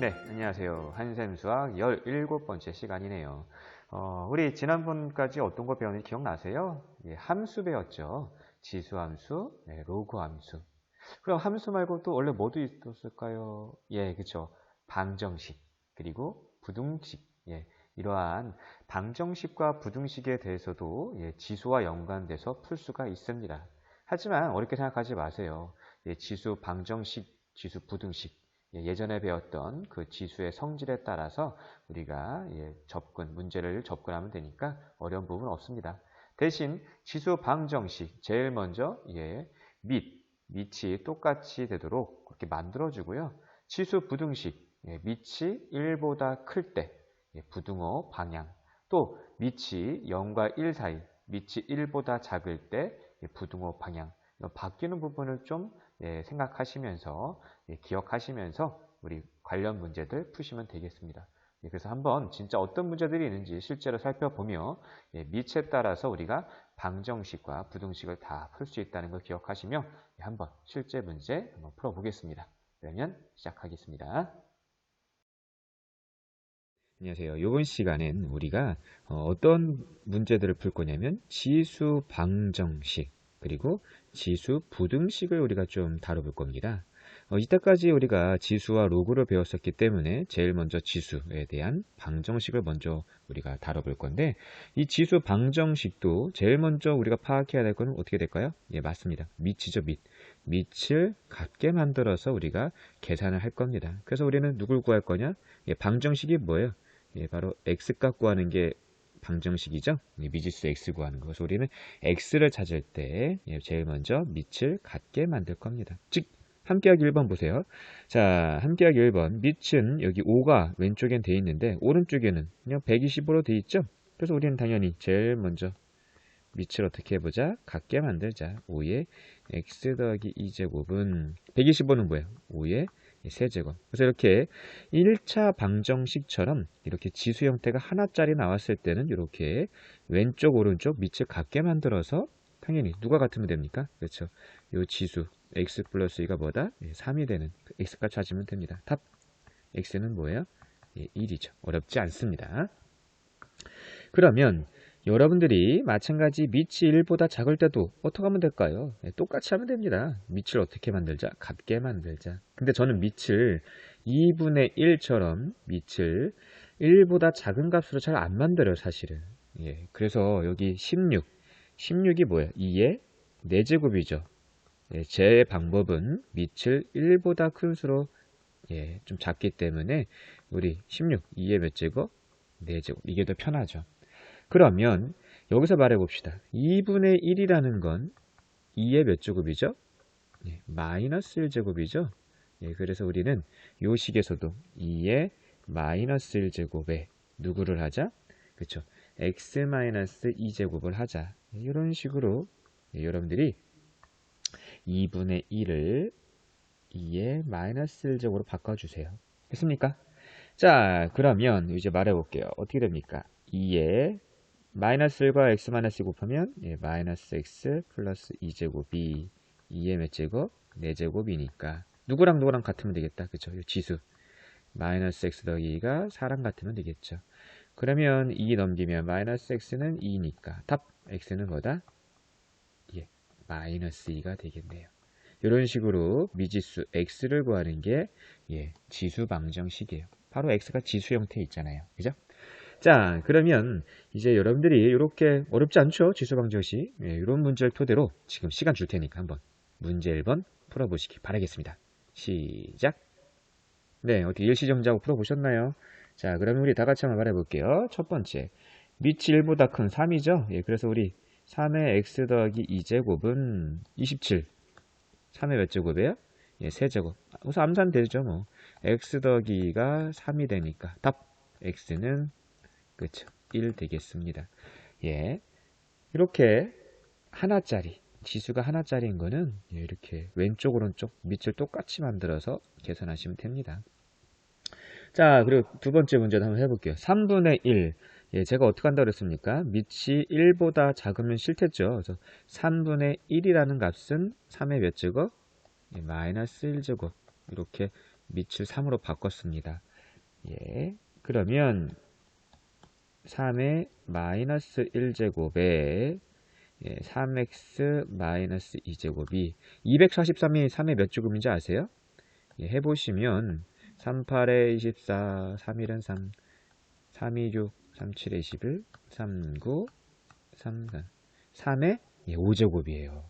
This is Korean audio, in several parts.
네, 안녕하세요. 한샘 수학 17번째 시간이네요. 우리 지난번까지 어떤 거 배웠는지 기억나세요? 예, 함수 배웠죠. 지수함수, 네, 로그함수. 그럼 함수 말고 또 원래 뭐도 있었을까요? 예, 그쵸. 방정식, 그리고 부등식. 예, 이러한 방정식과 부등식에 대해서도 예, 지수와 연관돼서 풀 수가 있습니다. 하지만 어렵게 생각하지 마세요. 예, 지수 방정식, 지수 부등식. 예전에 배웠던 그 지수의 성질에 따라서 우리가 문제를 접근하면 되니까 어려운 부분은 없습니다. 대신 지수 방정식 제일 먼저 밑이 똑같이 되도록 그렇게 만들어주고요. 지수 부등식 밑이 1보다 클 때 부등호 방향, 또 밑이 0과 1 사이 밑이 1보다 작을 때 부등호 방향, 바뀌는 부분을 좀 생각하시면서 기억하시면서 우리 관련 문제들 푸시면 되겠습니다. 그래서 한번 진짜 어떤 문제들이 있는지 실제로 살펴보며 밑에 따라서 우리가 방정식과 부등식을 다 풀 수 있다는 걸 기억하시며 한번 실제 문제 한번 풀어보겠습니다. 그러면 시작하겠습니다. 안녕하세요. 이번 시간엔 우리가 어떤 문제들을 풀 거냐면 지수 방정식 그리고 지수 부등식을 우리가 좀 다뤄볼 겁니다. 이때까지 우리가 지수와 로그를 배웠었기 때문에 제일 먼저 지수에 대한 방정식을 먼저 우리가 다뤄볼 건데, 이 지수 방정식도 제일 먼저 우리가 파악해야 될 거는 어떻게 될까요? 예, 맞습니다. 밑이죠, 밑. 밑을 같게 만들어서 우리가 계산을 할 겁니다. 그래서 우리는 누굴 구할 거냐? 예, 방정식이 뭐예요? 예, 바로 x값 구하는 게 방정식이죠. 미지수 x 구하는 거. 그래서 우리는 x를 찾을 때 제일 먼저 밑을 같게 만들 겁니다. 즉 함께하기 1번 보세요. 자, 함께하기 1번 밑은 여기 5가 왼쪽엔 돼 있는데 오른쪽에는 그냥 120으로 돼 있죠. 그래서 우리는 당연히 제일 먼저 밑을 어떻게 해보자? 같게 만들자. 5의 x 더하기 2제곱은 125는 뭐예요? 5의 세제곱. 그래서 이렇게 1차 방정식처럼 이렇게 지수 형태가 하나짜리 나왔을 때는 이렇게 왼쪽 오른쪽 밑을 같게 만들어서 당연히 누가 같으면 됩니까? 그렇죠. 이 지수 x 플러스 2가 뭐다? 3이 되는 x값 찾으면 됩니다. 답 x는 뭐예요? 1이죠. 어렵지 않습니다. 그러면 여러분들이 마찬가지 밑이 1보다 작을 때도 어떻게 하면 될까요? 똑같이 하면 됩니다. 밑을 어떻게 만들자? 같게 만들자. 근데 저는 밑을 2분의 1처럼 밑을 1보다 작은 값으로 잘 안 만들어요, 사실은. 예, 그래서 여기 16이 뭐예요? 2의 4제곱이죠. 예, 제 방법은 밑을 1보다 큰 수로 좀 작기 때문에 우리 16, 2의 몇 제곱? 4제곱. 이게 더 편하죠. 그러면 여기서 말해봅시다. 2분의 1이라는 건 2의 몇 제곱이죠? 예, 마이너스 1제곱이죠? 예, 그래서 우리는 요 식에서도 2의 마이너스 1제곱에 누구를 하자? 그쵸? x 마이너스 2제곱을 하자. 이런 식으로 여러분들이 2분의 1을 2의 마이너스 1제곱으로 바꿔주세요. 됐습니까? 자, 그러면 이제 말해볼게요. 어떻게 됩니까? 2의 마이너스 1과 x 마이너스 2 곱하면 마이너스 x 플러스 2제곱이 2의 몇 제곱? 4제곱이니까 누구랑 누구랑 같으면 되겠다. 그쵸? 이 지수 마이너스 x 더하기 2가 4랑 같으면 되겠죠. 그러면 2 넘기면 마이너스 x는 2니까 답 x는 뭐다? 마이너스 2가 되겠네요. 이런 식으로 미지수 x를 구하는 게 지수 방정식이에요. 바로 x가 지수 형태에 있잖아요. 그죠? 자, 그러면 이제 여러분들이 이렇게 어렵지 않죠? 지수 방정식. 이런 문제를 토대로 지금 시간 줄 테니까 한번 문제 1번 풀어보시기 바라겠습니다. 시작. 네, 어떻게 일시정지하고 풀어보셨나요? 자, 그러면 우리 다 같이 한번 말해볼게요. 첫 번째, 밑이 1보다 큰 3이죠? 그래서 우리 3의 x 더하기 2제곱은 27. 3의 몇 제곱이에요? 세제곱. 우선 암산 되죠, 뭐. x 더하기 2가 3이 되니까 답 x는 그렇죠. 1 되겠습니다. 예. 이렇게 하나짜리, 지수가 하나짜리인 거는 이렇게 왼쪽, 오른쪽 밑을 똑같이 만들어서 계산하시면 됩니다. 자, 그리고 두 번째 문제도 한번 해볼게요. 3분의 1. 제가 어떻게 한다고 그랬습니까? 밑이 1보다 작으면 싫겠죠. 그래서 3분의 1이라는 값은 3의 몇 제곱? 마이너스 1제곱. 이렇게 밑을 3으로 바꿨습니다. 예. 그러면 3의 마이너스 1제곱에 3x 마이너스 2제곱이 243이 3의 몇 제곱인지 아세요? 예, 해보시면 38에 24, 31은 3, 3이 6, 37에 21, 39, 34, 3의 5제곱이에요.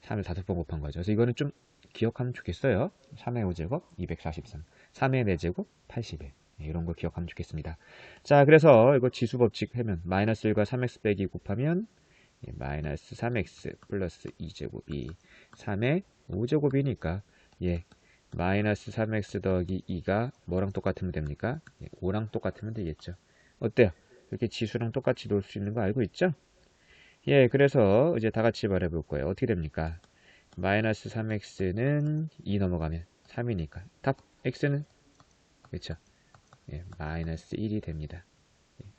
3을 5번 곱한 거죠. 그래서 이거는 좀 기억하면 좋겠어요. 3의 5제곱 243, 3의 4제곱 81. 이런 거 기억하면 좋겠습니다. 자, 그래서 이거 지수 법칙 하면 마이너스 1과 3x 빼기 곱하면 마이너스 3x 플러스 2제곱이 3의 5제곱이니까 마이너스 3x 더하기 2가 뭐랑 똑같으면 됩니까? 5랑 똑같으면 되겠죠. 어때요? 이렇게 지수랑 똑같이 놓을 수 있는 거 알고 있죠? 그래서 이제 다 같이 말해볼 거예요. 어떻게 됩니까? 마이너스 3x는 2 넘어가면 3이니까 답 x는 그렇죠? 마이너스 1이 됩니다.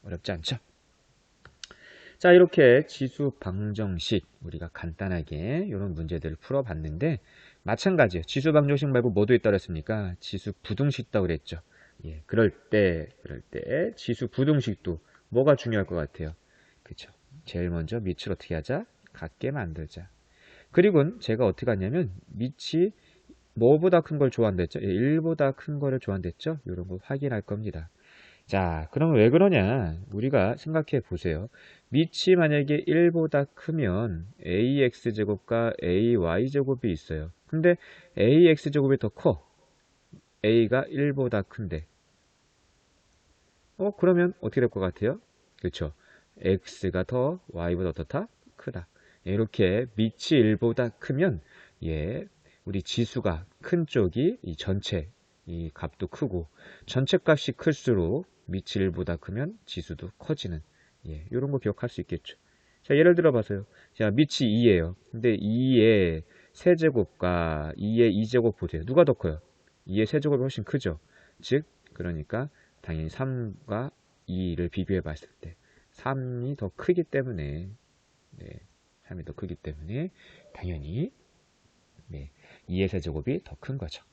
어렵지 않죠? 자, 이렇게 지수 방정식 우리가 간단하게 이런 문제들을 풀어봤는데 마찬가지예요. 지수 방정식 말고 뭐도 있다고 했습니까? 지수 부등식 있다고 그랬죠. 그럴 때 지수 부등식도 뭐가 중요할 것 같아요? 그쵸? 제일 먼저 밑을 어떻게 하자? 같게 만들자. 그리고 제가 어떻게 하냐면 밑이 뭐보다 큰 걸 좋아한다 했죠? 1보다 큰 거를 좋아한다 했죠? 이런 거 확인할 겁니다. 자, 그러면 왜 그러냐? 우리가 생각해 보세요. 밑이 만약에 1보다 크면 ax제곱과 ay제곱이 있어요. 근데 ax제곱이 더 커. a가 1보다 큰데. 그러면 어떻게 될 것 같아요? 그렇죠. x가 더 y보다 어떻다? 크다. 이렇게 밑이 1보다 크면 우리 지수가 큰 쪽이 이 전체 이 값도 크고 전체 값이 클수록 밑이 1보다 크면 지수도 커지는 이런 거 기억할 수 있겠죠. 자, 예를 들어 봐서요. 자, 밑이 2예요. 근데 2의 세제곱과 2의 2제곱 보세요. 누가 더 커요? 2의 세제곱이 훨씬 크죠. 즉 그러니까 당연히 3과 2를 비교해 봤을 때 3이 더 크기 때문에 3이 더 크기 때문에 당연히 2의 세제곱이 더 큰 거죠.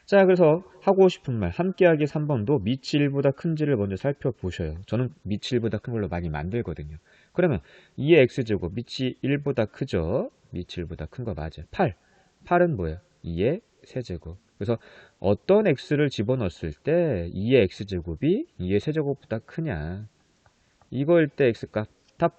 자, 그래서 하고 싶은 말 함께하기 3번도 밑이 1보다 큰지를 먼저 살펴보셔요. 저는 밑이 1보다 큰 걸로 많이 만들거든요. 그러면 2의 x제곱 밑이 1보다 크죠? 밑이 1보다 큰 거 맞아요. 8은 뭐예요? 2의 세제곱. 그래서 어떤 x를 집어넣었을 때 2의 x제곱이 2의 세제곱보다 크냐. 이거일 때 x값 답.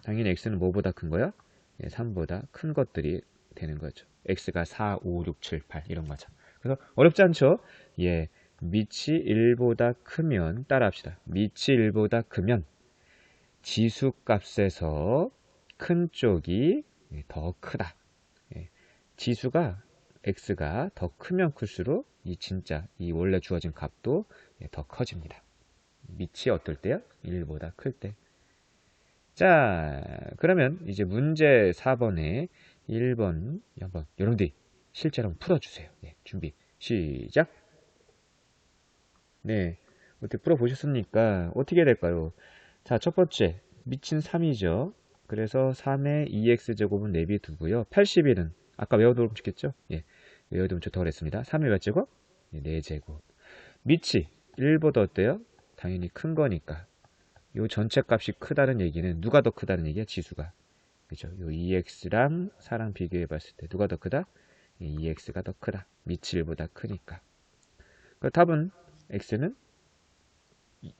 당연히 x는 뭐보다 큰 거야? 3보다 큰 것들이 되는 거죠. x가 4, 5, 6, 7, 8 이런 거죠. 그래서 어렵지 않죠? 밑이 1보다 크면 따라합시다. 밑이 1보다 크면 지수값에서 큰 쪽이 더 크다. 지수가 x가 더 크면 클수록 이 원래 주어진 값도 더 커집니다. 밑이 어떨 때요? 1보다 클 때. 자, 그러면 이제 문제 4번에 1번, 2번 여러분들이 실제로 한번 풀어주세요. 준비 시작. 어떻게 풀어보셨습니까? 어떻게 될까요? 자, 첫 번째 밑은 3이죠. 그래서 3의 2x제곱은 내비두고요. 81은 아까 외워두면 좋겠죠? 외워두면 좋다고 그랬습니다. 3의 몇 제곱? 4제곱. 밑이 1보다 어때요? 당연히 큰 거니까. 요 전체 값이 크다는 얘기는 누가 더 크다는 얘기야? 지수가. 그죠? 요 2x랑 4랑 비교해 봤을 때 누가 더 크다? 2x가 더 크다. 밑이 1보다 크니까. 그 답은 x는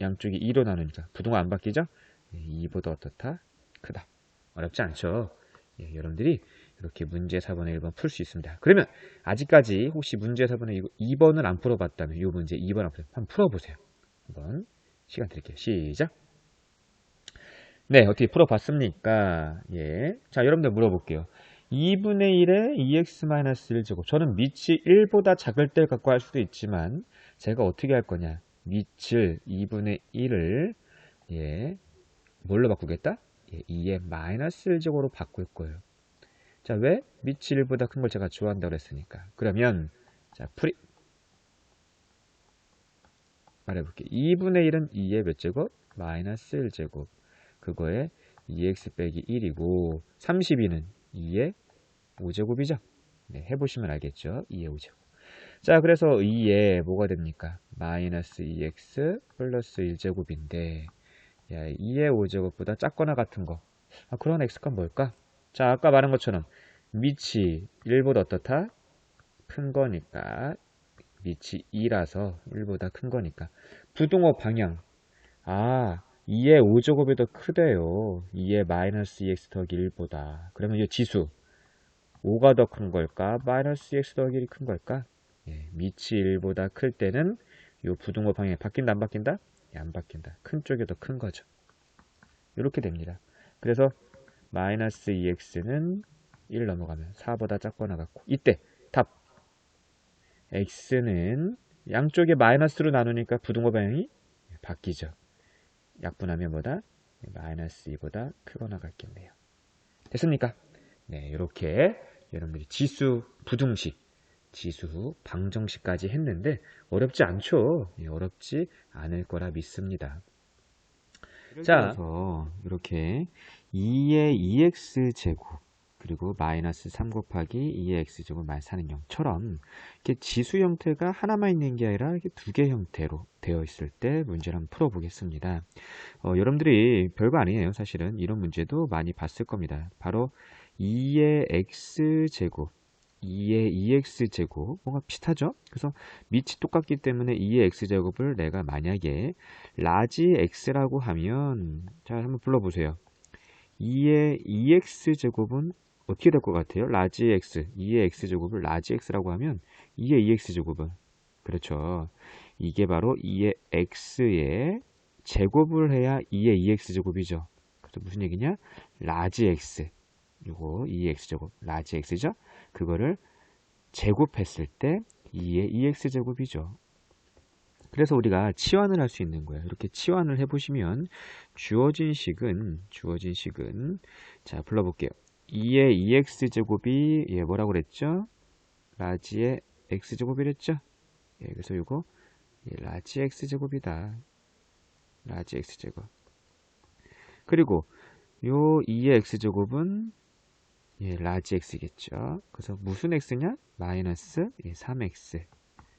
양쪽이 2로 나누니까 부등호 안 바뀌죠? 2보다 어떻다? 크다. 어렵지 않죠? 여러분들이 이렇게 문제 4번에 1번 풀 수 있습니다. 그러면 아직까지 혹시 문제 4번에 2번을 안 풀어봤다면 이 문제 2번 한번 풀어보세요. 한번 시간 드릴게요. 시작. 어떻게 풀어봤습니까? 자, 여러분들 물어볼게요. 2분의 1에 2x-1제곱. 저는 밑이 1보다 작을 때 갖고 할 수도 있지만, 제가 어떻게 할 거냐. 밑을 2분의 1을, 뭘로 바꾸겠다? 2의 마이너스 1제곱으로 바꿀 거예요. 자, 왜? 밑이 1보다 큰 걸 제가 좋아한다고 했으니까. 그러면, 자, 말해볼게요. 2분의 1은 2의 몇 제곱? 마이너스 1제곱. 그거에 2x 빼기 1이고 32는 2의 5제곱이죠. 해보시면 알겠죠. 2의 5제곱. 자, 그래서 2에 뭐가 됩니까? 마이너스 2x 플러스 1제곱인데, 야, 2의 5제곱보다 작거나 같은 거. 아, 그런 x가 뭘까? 자, 아까 말한 것처럼 밑이 1보다 어떻다? 큰 거니까 밑이 2라서 1보다 큰 거니까 부등호 방향. 아, 2의 5제곱이 더 크대요. 2의 마이너스 2x 더하기 1보다. 그러면 이 지수 5가 더 큰 걸까? 마이너스 2x 더하기 1이 큰 걸까? 예, 밑이 1보다 클 때는 이 부등호 방향이 바뀐다 안 바뀐다? 예, 안 바뀐다. 큰 쪽이 더 큰 거죠. 이렇게 됩니다. 그래서 마이너스 2x는 1 넘어가면 4보다 작거나 같고 이때 답 x는 양쪽에 마이너스로 나누니까 부등호 방향이 바뀌죠. 약분하면 뭐다? 마이너스 2보다 크거나 같겠네요. 됐습니까? 네, 이렇게 여러분들이 지수 부등식, 지수 방정식까지 했는데 어렵지 않죠? 예, 어렵지 않을 거라 믿습니다. 자, 그래서 이렇게 2의 2x제곱 그리고 마이너스 3 곱하기 2의 x제곱 마이너스 4는 0처럼 이렇게 지수 형태가 하나만 있는 게 아니라 이렇게 두 개 형태로 되어 있을 때 문제를 한번 풀어보겠습니다. 여러분들이 별거 아니에요. 사실은 이런 문제도 많이 봤을 겁니다. 바로 2의 x제곱 2의 2x제곱 뭔가 비슷하죠? 그래서 밑이 똑같기 때문에 2의 x제곱을 내가 만약에 라지 x라고 하면 자 한번 불러보세요. 2의 2x제곱은 어떻게 될 것 같아요? 라지 x 2의 x제곱을 라지 x라고 하면 2의 2x제곱은 그렇죠. 이게 바로 2의 x의 제곱을 해야 2의 2x제곱이죠. 그래서 무슨 얘기냐? 라지 x 요거 2의 x제곱 라지 x죠. 그거를 제곱했을 때 2의 2x제곱이죠. 그래서 우리가 치환을 할 수 있는 거예요. 이렇게 치환을 해보시면 주어진 식은 자 불러볼게요. 2의 2x제곱이 예, 뭐라고 그랬죠? 라지의 x제곱이랬죠? 예, 그래서 이거 예, 라지 x제곱이다. 라지 x제곱. 그리고 요 2의 x제곱은 예, 라지 x겠죠. 그래서 무슨 x냐? 마이너스 예, 3x.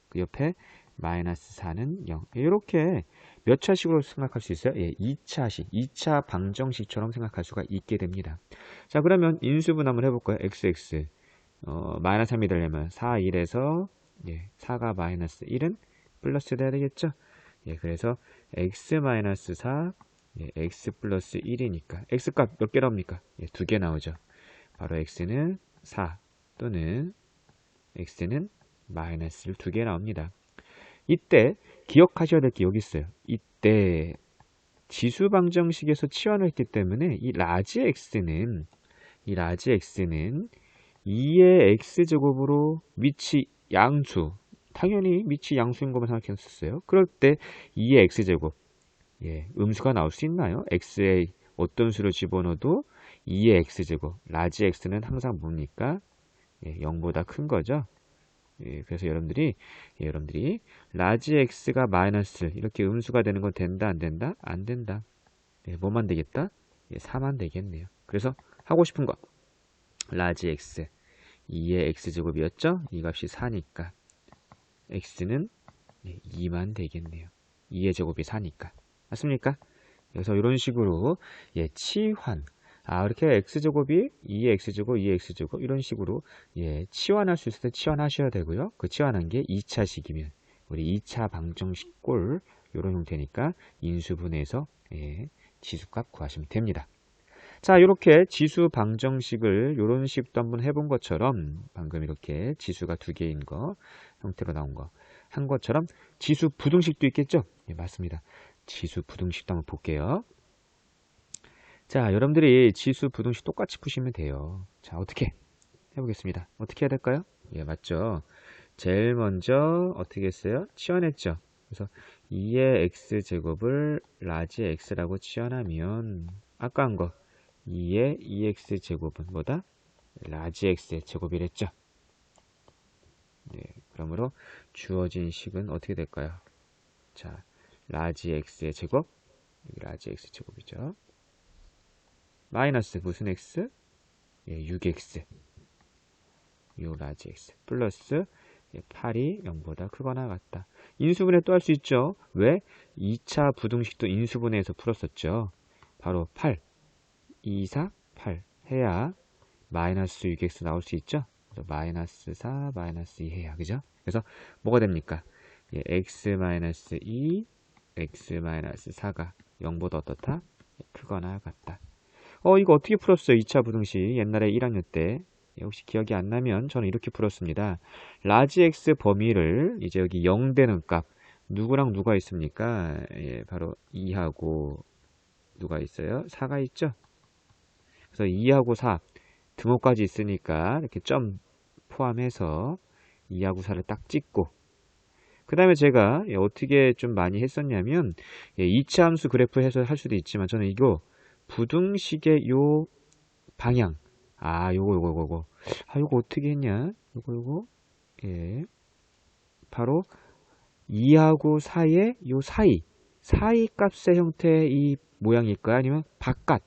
그 옆에 마이너스 4는 0. 이렇게 몇 차식으로 생각할 수 있어요? 예, 2차식, 2차 방정식처럼 생각할 수가 있게 됩니다. 자, 그러면 인수분 한번 해볼까요? xx. 마이너스 3이 되려면 4, 1에서 예, 4가 마이너스 1은 플러스 돼야 되겠죠? 예, 그래서 x 마이너스 4, 예, x 플러스 1이니까 x값 몇 개 나옵니까? 예, 2개 나오죠. 바로 x는 4 또는 x는 마이너스를 2개 나옵니다. 이때 기억하셔야 될 게 여기 있어요. 이때 지수 방정식에서 치환을 했기 때문에 이 라지 x는 2의 x제곱으로 밑이 양수 당연히 밑이 양수인 것만 생각했었어요. 그럴 때 2의 x제곱 예, 음수가 나올 수 있나요? x에 어떤 수를 집어넣어도 2의 x제곱 라지 x는 항상 뭡니까? 예, 0보다 큰 거죠. 예, 그래서 여러분들이 라지 x가 마이너스 이렇게 음수가 되는 건 된다 안 된다? 안 된다. 예, 뭐만 되겠다? 예, 4만 되겠네요. 그래서 하고 싶은 거 라지 x 2의 x제곱이었죠? 이 값이 4니까 x는 예, 2만 되겠네요. 2의 제곱이 4니까 맞습니까? 그래서 이런 식으로 예, 치환 이렇게 x제곱이 2의 x제곱, 2의 x제곱 이런 식으로 예, 치환할 수 있을 때 치환하셔야 되고요. 그 치환한 게 2차식이면 우리 2차 방정식 꼴 이런 형태니까 인수분해해서 예, 지수값 구하시면 됩니다. 자, 이렇게 지수 방정식을 이런 식도 한번 해본 것처럼 방금 이렇게 지수가 두 개인 거 형태로 나온 거 한 것처럼 지수 부등식도 있겠죠? 예, 맞습니다. 지수 부등식도 한번 볼게요. 자, 여러분들이 지수 부등식 똑같이 푸시면 돼요. 자, 어떻게 해보겠습니다. 어떻게 해야 될까요? 예, 맞죠. 제일 먼저 어떻게 했어요? 치환했죠. 그래서 2의 x제곱을 라지 x라고 치환하면 아까 한 거 2의 2x제곱은 뭐다? 라지 x의 제곱이랬죠. 네, 그러므로 주어진 식은 어떻게 될까요? 자, 라지 x의 제곱, 여기 라지 x 제곱이죠. 마이너스 무슨 x? 예, 6x. 요 라지 x 플러스 8이 0보다 크거나 같다. 인수분해 또 할 수 있죠. 왜? 2차 부등식도 인수분해해서 풀었었죠. 바로 8, 2, 4, 8 해야 마이너스 6x 나올 수 있죠. 그래서 마이너스 4, 마이너스 2 해야. 그죠? 그래서 뭐가 됩니까? 예, x-2, x-4가 0보다 어떻다? 크거나 같다. 이거 어떻게 풀었어요? 2차 부등식. 옛날에 1학년 때. 혹시 기억이 안 나면 저는 이렇게 풀었습니다. 라지 x 범위를 이제 여기 0 되는 값. 누구랑 누가 있습니까? 예, 바로 2하고 누가 있어요? 4가 있죠? 그래서 2하고 4 등호까지 있으니까 이렇게 점 포함해서 2하고 4를 딱 찍고 그 다음에 제가 어떻게 좀 많이 했었냐면 2차 함수 그래프 해서 할 수도 있지만 저는 이거 부등식의 요 방향 요거 어떻게 했냐 요거 예 바로 2하고 4의 요 사이 값의 형태의 이 모양일까요? 아니면 바깥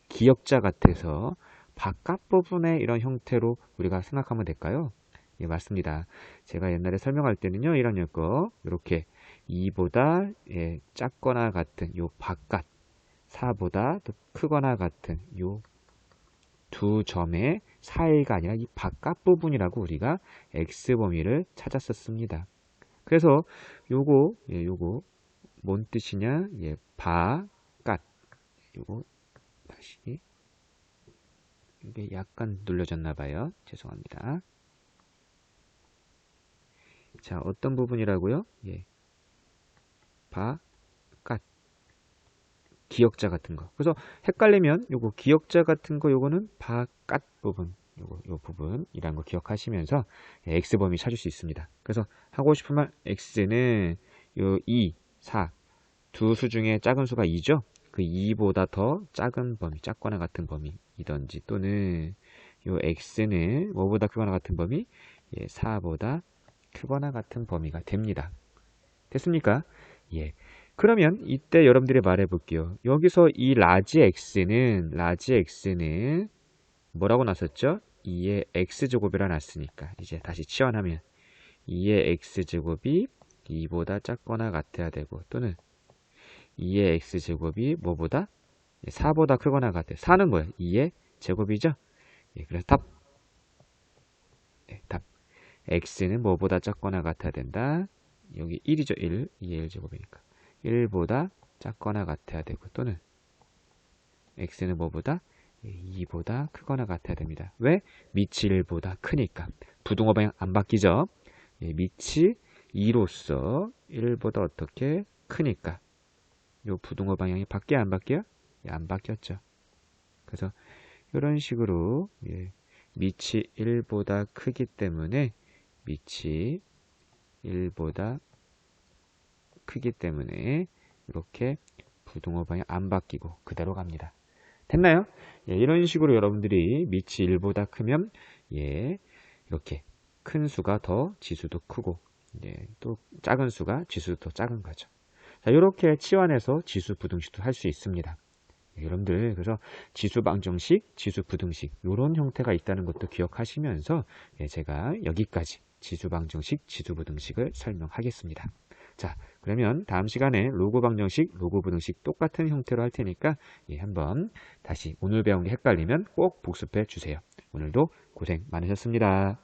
기역자 같아서 바깥 부분의 이런 형태로 우리가 생각하면 될까요? 예, 맞습니다. 제가 옛날에 설명할 때는요, 1학년 거 이렇게 2보다 작거나 같은 요 바깥, 4보다 더 크거나 같은 요 두 점의 사이가 아니라 이 바깥 부분이라고 우리가 x 범위를 찾았었습니다. 그래서 요거 뭔 뜻이냐? 바깥. 요거 다시 이게 약간 눌려졌나 봐요. 죄송합니다. 자, 어떤 부분이라고요? 바깥. 기역자 같은 거. 그래서 헷갈리면 요거 기역자 같은 거 요거는 바깥 부분. 요 부분이라는 거 기억하시면서 x범위 찾을 수 있습니다. 그래서 하고 싶은 말 x는 요 2, 4 두 수 중에 작은 수가 2죠. 그 2보다 더 작은 범위, 작거나 같은 범위이던지 또는 요 x는 뭐보다 크거나 같은 범위, 4보다 크거나 같은 범위가 됩니다. 됐습니까? 예. 그러면 이때 여러분들이 말해 볼게요. 여기서 이 라지 x는 뭐라고 났었죠? 2의 x제곱이라 났으니까 이제 다시 치환하면 2의 x제곱이 2보다 작거나 같아야 되고 또는 2의 x제곱이 뭐보다? 4보다 크거나 같아요. 4는 뭐예요? 2의 제곱이죠? 그래서 답. x는 뭐보다 작거나 같아야 된다. 여기 1이죠. 1. 2의 1제곱이니까. 1보다 작거나 같아야 되고 또는 x는 뭐보다? 2보다 크거나 같아야 됩니다. 왜? 밑이 1보다 크니까. 부등호 방향 안 바뀌죠? 밑이 2로서 1보다 어떻게 크니까. 요 부등호 방향이 바뀌어요? 안 바뀌어요? 안 바뀌었죠. 그래서 이런 식으로 밑이 1보다 크기 때문에 밑이 1보다 크기 때문에 이렇게 부등호 방향 안 바뀌고 그대로 갑니다. 됐나요? 이런 식으로 여러분들이 밑이 1보다 크면 이렇게 큰 수가 더 지수도 크고 또 작은 수가 지수도 더 작은 거죠. 자, 이렇게 치환해서 지수 부등식도 할 수 있습니다. 여러분들 그래서 지수 방정식, 지수 부등식 이런 형태가 있다는 것도 기억하시면서 제가 여기까지 지수 방정식, 지수 부등식을 설명하겠습니다. 자, 그러면 다음 시간에 로그 방정식, 로그 부등식 똑같은 형태로 할 테니까 한번 다시 오늘 배운 게 헷갈리면 꼭 복습해 주세요. 오늘도 고생 많으셨습니다.